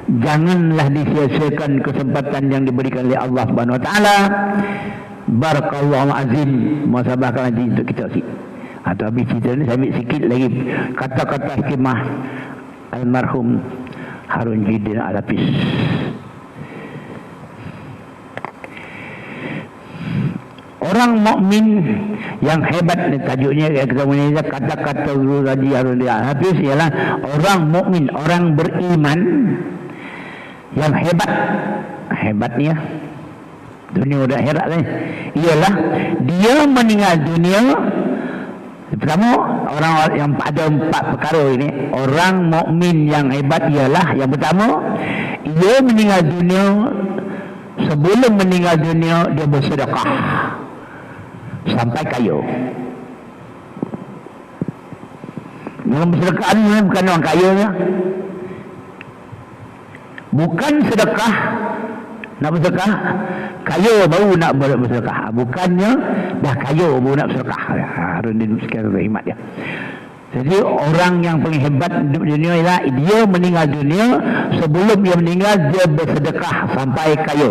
Janganlah disia-siakan kesempatan yang diberikan oleh Allah Subhanahu Wa Taala. Barakallahu azim. Muasabahkan nanti untuk kita sih. Atau habis cerita ni saya ambil sikit lagi kata-kata hikmah almarhum Harun Jidin Al-Hafiz. Orang mukmin yang hebat ni tajuknya kita punya kata-kata Guru Haji Harun Al-Hafiz ialah orang mukmin, orang beriman yang hebat. Hebatnya dunia dan akhirat ni ialah dia meninggal dunia. Pertama, orang yang ada 4 perkara ini. Orang mukmin yang hebat ialah yang pertama, ia meninggal dunia, sebelum meninggal dunia dia bersedekah sampai kaya. Dalam bersedekah ni bukan orang kaya ya. Bukan sedekah nak bersedekah, kaya baru nak bersedekah. Bukannya dah kaya baru nak bersedekah. Harun din sekian rahmat dia. Jadi orang yang paling hebat di dunia ialah dia meninggal dunia, sebelum dia meninggal dia bersedekah sampai kaya.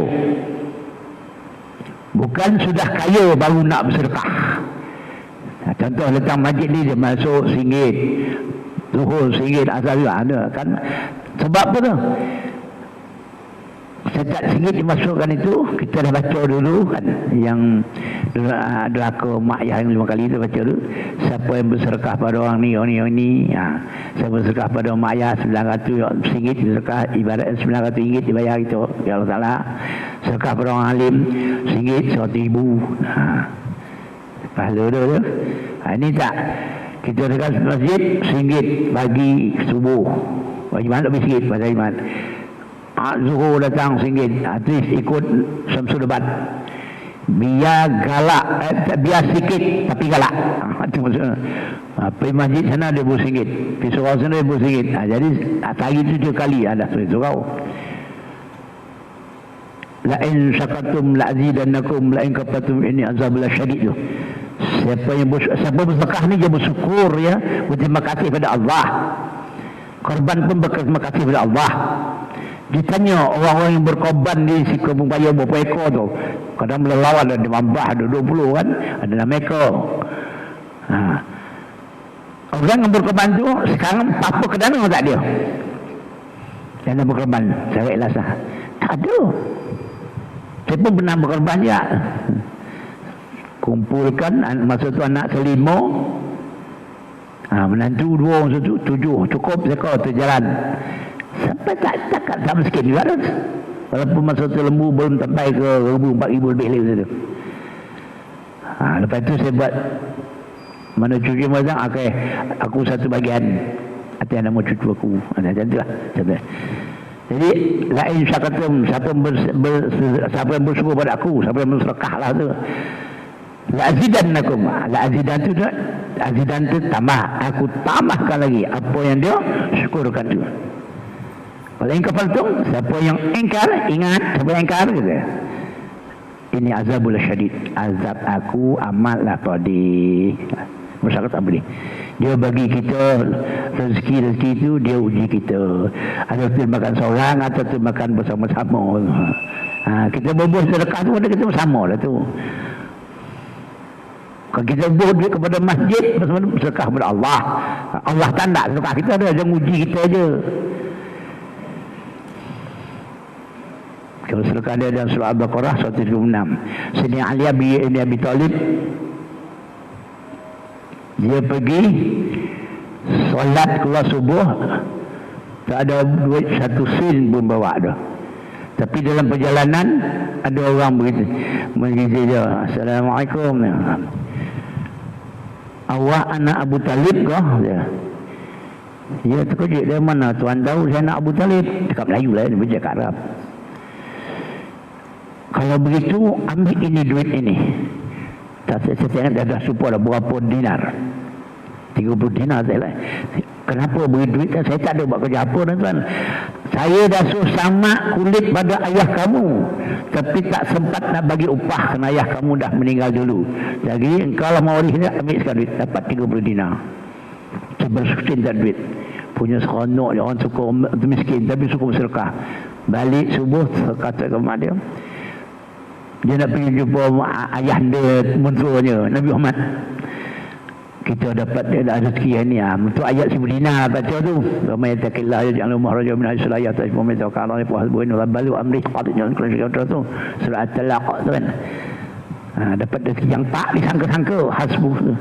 Bukan sudah kaya baru nak bersedekah. Contoh letak masjid ni dia masuk RM1, zuhur RM1, asal juga ada kan. Sebab apa tu? Setiap RM1 dimasukkan itu, kita dah baca dulu kan, yang deraka mak yang 5 kali tu baca dulu. Siapa yang bersedekah pada orang ni, orang ni, siapa bersedekah pada mak ayah RM900 bersedekah, ibarat RM900 dibayar itu ya Allah Ta'ala. Sedekah pada orang alim RM1 100,000 pahala tu. Ini tak, kita dekat masjid RM1 bagi subuh, bagi mana lebih sikit pada iman. Zuhur datang RM1, at least ikut Syamsul Debat. Biar galak, biar sikit tapi galak. Itu maksudnya. Pergi masjid sana dia RM1, pergi surau sana dia RM1. Jadi hari 7 kali ada surau. La'in syakatum la'zidannakum la'in kafatum ini azabul syadid tu. Siapa bersedekah ni dia bersyukur ya, berterima kasih kepada Allah. Korban pun berterima kasih kepada Allah. Ditanya orang-orang yang berkorban di si kampung Bayau berapa ekor tu, kadang melelawan ada 15, ada 20 kan, ada 6 ekor. Orang yang berkorban tu sekarang apa ke dana tak dia? Dana berkorban carilah sah. Tak ada. Saya pun pernah berkorban ya. Kumpulkan masa tu anak selima, menantu 2 orang 7, cukup sekor tu jalan. Sampai tak sama sikit juga tu. Walaupun masa tu lembu belum sampai ke 4,000 lebih lagi tu. Lepas tu saya buat mana cucu mazang, okay, aku satu bagian atas nama cucu aku. Macam tu lah. Jadi lain syakatum, siapa yang bersyukur pada aku, siapa yang bersedekah lah tu. La'azidannakum. La'azidan tu, azidan tu tambah, aku tambahkan lagi apa yang dia syukurkan tu. Kalau engkau paltung, siapa yang engkar, ingat, siapa yang engkar gitu. Ini azabul syadid, azab aku amatlah pedih. Masyarakat tak boleh. Dia bagi kita rezeki itu, dia uji kita. Ada tu makan seorang atau tu makan bersama-sama. Kita berbuat sedekah tu ada kita bersama lah tu. Kalau kita berbuat duit kepada masjid, sedekah kepada Allah. Allah tanda sedekah kita ada, jangan uji kita aja. Kalau sedekah dia dalam surah Al-Baqarah 126. Sayyidina Ali bin Abi Talib, dia pergi solat keluar subuh, tak ada duit 1 sen pun bawa dah. Tapi dalam perjalanan ada orang begitu dia, Assalamualaikum. awak anak Abu Talib ke? Dia terkejut, dia mana tuan tahu saya anak Abu Talib? Cakap Melayu lah, dia bercakap Arab. Kalau begitu, ambil ini duit ini. Saya ingat dia dah supaya berapa dinar. 30 dinar saya lah. Kenapa beri duit? Saya tak ada buat kerja apa tuan. Saya dah suruh sama kulit pada ayah kamu, tapi tak sempat nak bagi upah kerana ayah kamu dah meninggal dulu. Jadi engkau lah mau ini ambil sekarang duit, dapat 30 dinar. Bersukin tak duit. Punya seronok je, orang suka miskin tapi suka bersedekah. Balik subuh kata ke mak dia, dia nak pergi jumpa ayah dia mentuanya Nabi Muhammad. Kita dapat dia ada rezeki ni untuk ayat 10 dinar baca tu. Ramai takillah ya jangan rumah raja min al-salayah ta ibu minta kalau ni puas buin balu amri qadnya kalau tu surah At-Talaq tu kan. Dapat rezeki yang tak disangka-sangka hasbuh tu.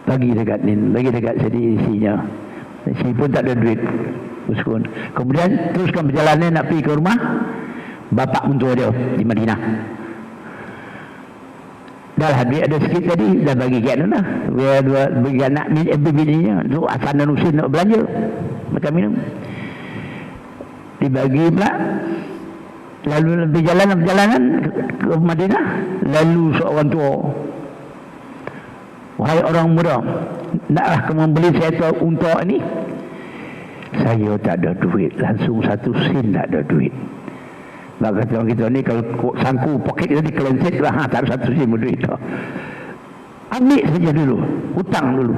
Bagi dekat ni, bagi dekat sedih isinya. Si pun tak ada duit. Uskun. Kemudian teruskan perjalanan nak pergi ke rumah bapak mentua dia di Madinah. Dah lah duit ada sikit tadi, dah bagi kat mana. Dia bagi anak bininya. Tu Hasan dan Husain nak belanja. Makan minum. Dibagi pula. Lalu perjalanan ke Madinah. Lalu seorang tua. Wahai orang muda, naklah kamu membeli seekor unta ni? Saya tak ada duit. Langsung 1 sen tak ada duit. Maka orang kita ni kalau sangku poket tadi kelenset lah, tak ada 1 sen duit tu. Ambil saja dulu, hutang dulu.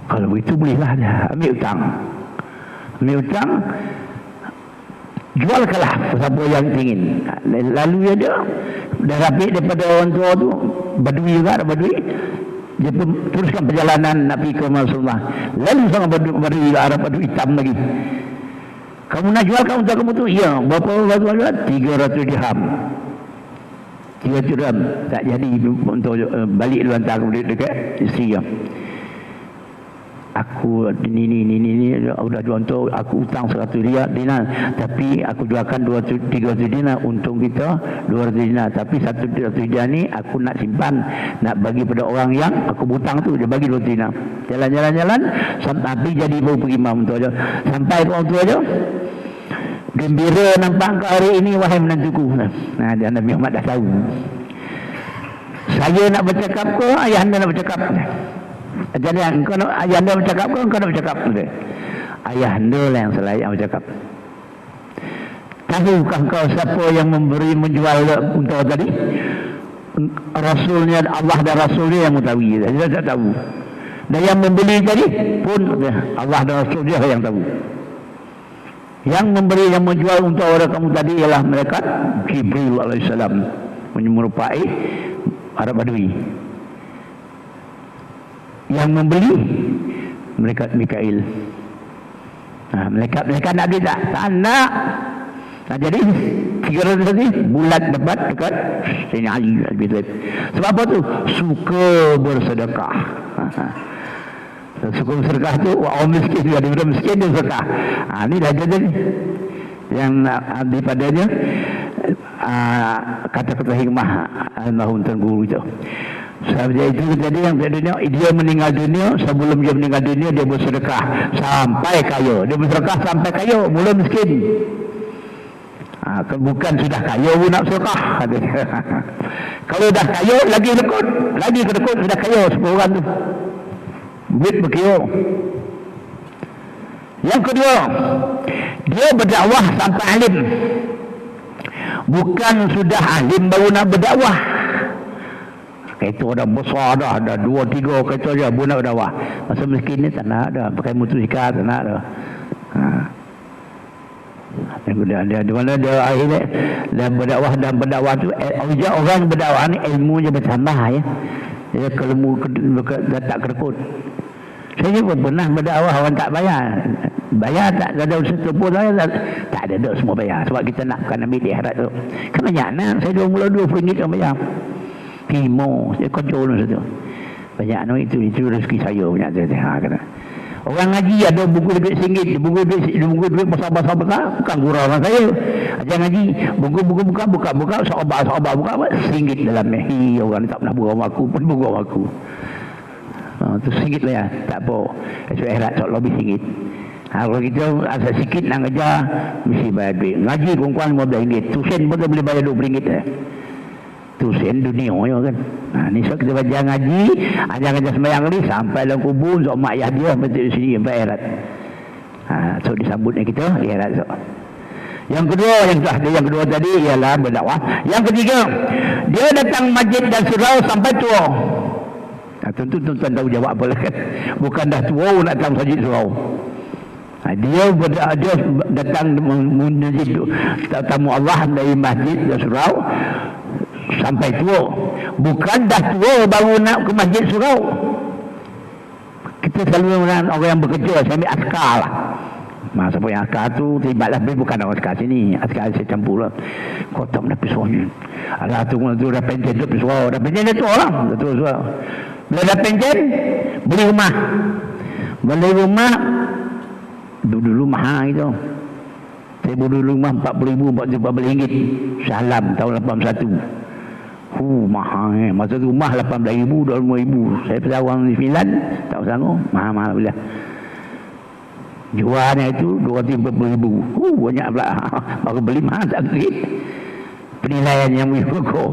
Kalau begitu bolehlah dia ambil hutang. Ambil hutang, jual kalah siapa yang ingin. Lalu dia dah ambil daripada orang tua tu, Badui juga, Badui. Dia pun teruskan perjalanan nak pergi ke Rasulullah. Lalu sama Badui Arab, Badui hitam lagi. Kamu nak jual kamu tak kamu tu? Ya. Berapa jual? 300 dirham. 300 dirham. Tak jadi untuk balik lu hantar aku dekat isteri. Aku ni udah jual untuk aku hutang 100 dinar, tapi aku jualkan 300 dinar, untung kita 200 dinar, tapi 100 dinar ni aku nak simpan, nak bagi pada orang yang aku hutang tu. Dia bagi 200 dinar. Jalan sampai jadi baru pergi imam tu aja. Sampai ke orang tu aja. Gembira nampak kau hari ini wahai menantuku. Nah, dia Nabi Muhammad dah tahu. Saya nak bercakap ke ayah anda nak bercakap? Jadi engkau nak ayah anda bercakap ke engkau nak bercakap? Ayah anda lah yang selayak bercakap. Tahukah kau siapa yang menjual unta tadi? Rasulnya Allah dan Rasulnya yang mengetahui. Dia tak tahu. Dan yang membeli tadi pun Allah dan Rasul dia yang tahu. Yang memberi, yang menjual unta orang kamu tadi ialah malaikat Jibril alaihissalam, menyerupai Arab Badui. Yang membeli malaikat Mikail. Malaikat nak beli tak? Tak nak. Jadi 300 tadi bulat dapat dekat Sayyidina Ali bin Abi Thalib. Sebab apa tu? Suka bersedekah. Suka bersedekah tu orang miskin juga, dia miskin dia sedekah. Ni dah jadi yang daripadanya kata-kata hikmah almarhum Tuan Guru itu. Sebab itu jadi yang dia meninggal dunia, sebelum dia meninggal dunia dia bersedekah sampai kaya. Dia bersedekah sampai kaya, mula miskin. Bukan sudah kaya pun nak sedekah. Kalau dah kaya lagi kedekut sudah kaya 10 orang tu. Duit berkira. Yang kedua, dia berdakwah sampai alim. Bukan sudah alim baru nak berdakwah. Kereta dah besar dah, ada 2-3 kereta je baru nak berdakwah. Masa miskin ni tak nak dah, pakai motosikal tak nak dah. Dia di mana dia akhirnya dia berdakwah, dan berdakwah tu orang berdakwah ni ilmu je bertambah ya. Dia kelemu tak kerekut. Saya pun pernah berdakwah orang tak bayar. Bayar tak ada satu pun saya tak ada semua bayar sebab kita nakkan ambil di akhirat tu. Kan banyak nak saya mula RM20 yang bayar. Timo, saya kontrol situ. Banyak itu rezeki saya punya tu. Kata. Orang ngaji ada buku duit RM1, buku duit besar-besar, bukan gurau orang saya. Ajar ngaji, buku buka, sahabat buka RM1 dalamnya. Orang ni tak pernah gurau aku pun gurau aku. Tu RM1 lah ya, tak apa. Esok akhirat tak lebih RM1. Kalau kita asal sikit nak ngajar, mesti bayar duit. Ngaji kurang-kurang RM15. Tusen pun boleh bayar RM20 lah. Tusen dunia ya kan. Ni sebab kita baca ngaji, ajar ngajar sembahyang ni sampai dalam kubur, sok mak ayah dia betul di sini sampai akhirat. So disambutnya kita akhirat so. Yang kedua tadi ialah berdakwah. Yang ketiga, dia datang masjid dan surau sampai tua. Tentu tuan-tuan tahu jawab apa lah kan. Bukan dah tua nak datang masjid surau. Dia datang menuju tamu Allah dari masjid dan surau sampai tua. Bukan dah tua baru nak ke masjid surau. Kita selalu orang yang bekerja, saya ambil askar lah. Masa pun yang askar tu terlibatlah, bukan orang askar sini. Askar saya campur lah. Kotak dah pisuahnya. Alah tu dah pencen tu pisuah. Dah pencen dia tu orang. Bila dah pencen, beli rumah. Dulu mahal itu. Saya beli rumah RM40,000, RM40 Salam tahun 81. Mahal masa tu rumah RM18,000, RM25,000. Saya pasal orang di Finland tak sanggup, mahal bila. Jualnya itu RM240,000. Banyak pula. Baru beli mahal tak sikit. Penilaian yang pokok.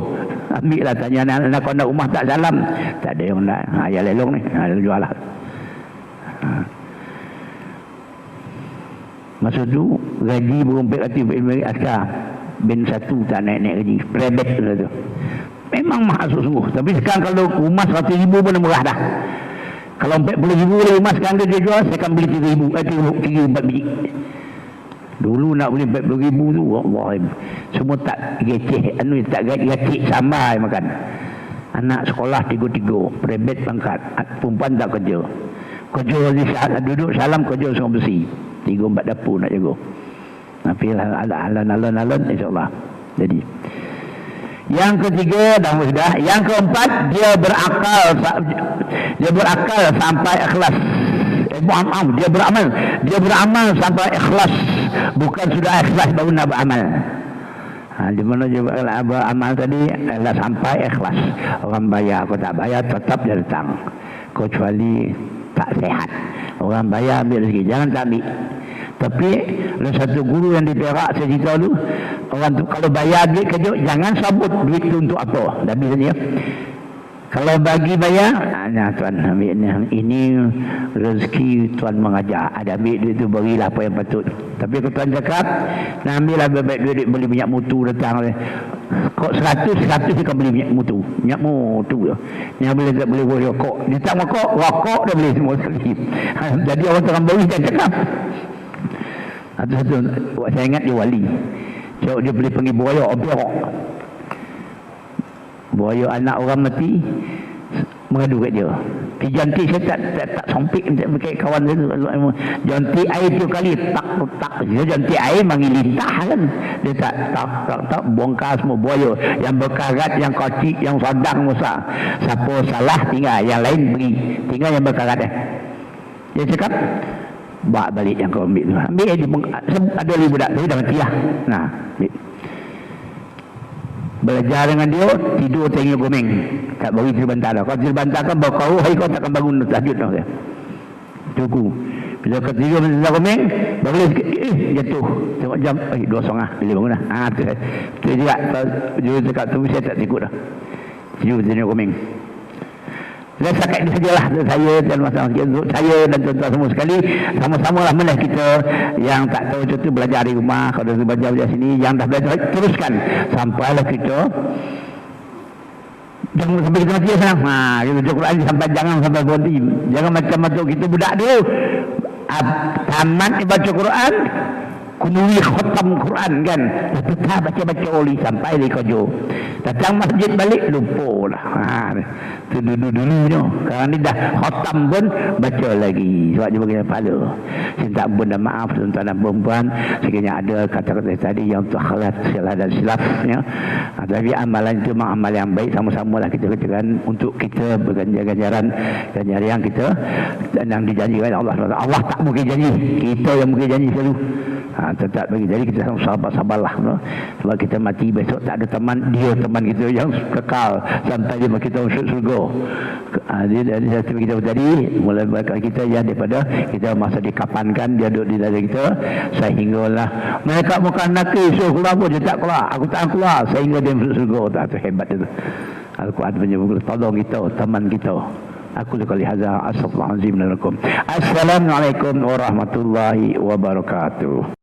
Ambil lah, tanya anak kau nak rumah tak salam. Tak ada yang nak. Ya lelong ni. Jual lah. Masa tu gaji berumpit aktif ilmu askar. Ben 1 tak naik gaji. Prebet tu. Memang mahal sungguh. Tapi sekarang kalau rumah RM100,000 pun murah dah. Kalau RM40,000 rumah sekarang dia jual, saya akan beli RM3,000, 3-4 biji. Dulu nak beli RM40,000 tu, Allah, semua tak geceh, tak geceh sampai makan. Anak sekolah 3-3, prebet pangkat, perempuan tak kerja. Kerja di duduk salam, kerja semua bersih. 3-4 dapur nak jaga. Tapi alon-alon insyaAllah. Jadi yang ketiga dah sudah. Yang keempat, dia berakal sampai ikhlas. Dia beramal sampai ikhlas. Bukan sudah ikhlas baru nak beramal. Di mana dia beramal tadi adalah sampai ikhlas. Orang bayar, kau tak bayar tetap dia datang. Kecuali tak sehat. Orang bayar ambil rezeki, jangan tak ambil. Tapi ada satu guru yang di Perak saya cerita dulu, orang tu kalau bayar duit kerja, jangan sabut duit tu untuk apa. Dah habis ya. Kalau bagi bayar, tuan ambil ini rezeki tuan mengajar. Ada ambil duit tu, berilah apa yang patut. Tapi kalau tuan cakap, nak ambil lah baik duit beli minyak mutu datang. Kok 100 dia akan beli minyak mutu. Minyak mutu. Yang boleh rokok. Dia tak rokok dah beli semua sekali. Jadi orang terang beri dan cakap. Satu-satu, saya ingat dia wali. Dia boleh pergi buaya, obyok. Buaya anak orang mati, mengadu kat dia. Janti saya tak sompik pakai kawan dia tu. Janti air tu kali tak. Dia janti air manggil lintah kan. Dia tak bongkar semua buaya. Yang berkarat, yang kocik, yang sadang besar. Siapa salah tinggal, yang lain beri. Tinggal yang berkarat Dia cakap, bawa balik yang kau ambil tu. Ambil ada lagi budak tu dah mati lah. Nah, ambil. Belajar dengan dia, tidur tengok gomeng. Tak bagi tidur bantal dah. Kalau tidur bantal kan kau hari kau takkan bangun tahajud dah. Cukup. Bila kau tidur bantal gomeng, baru sikit, jatuh. Tengok jam, 2.30, bila bangun dah. Tu juga. Dia cakap tu, saya tak ikut dah. Tidur tengok gomeng. Saya sakat ini sajalah saya dan saya dan tuan-tuan semua sekali. Sama-sama lah mana kita yang tak tahu contoh belajar di rumah. Kalau belajar sini, yang dah belajar teruskan sampailah kita. Jangan sampai kita mati senang. Kita baca Quran jangan sampai berhenti. Jangan macam-macam kita budak dulu. Tamat baca Quran, kunui khatam Quran kan. Tetap baca-baca oli sampai di kojo. Datang masjid balik lupa lah. Tu dulu-dulunya. Sekarang ni dah khatam pun baca lagi. Sebab dia bagi pahala. Saya tak pun dah maaf tuan-tuan dan perempuan. Sekiranya ada kata-kata tadi yang terkhalat salah dan silapnya. Tapi amalan itu memang amal yang baik. Sama-sama lah kita katakan untuk kita berganjaran yang kita dan yang dijanjikan Allah. Allah tak mungkin janji. Kita yang mungkin janji selalu. Tetap bagi jadi kita sabar-sabarlah, no? Sebab kita mati besok tak ada teman, dia teman kita yang kekal sampai dia kita masuk surga. Jadi satu kita tadi mulai bakal kita ya daripada kita masa dikapankan dia duduk di dada kita sehinggalah mereka bukan nakis suruh keluar pun dia tak keluar, aku tak keluar sehingga dia masuk surga. Tak tu hebat itu. Al-Quran menyebut tolong kita, teman kita. Aku sekali hadza astaghfirullahalazim. Assalamualaikum warahmatullahi wabarakatuh.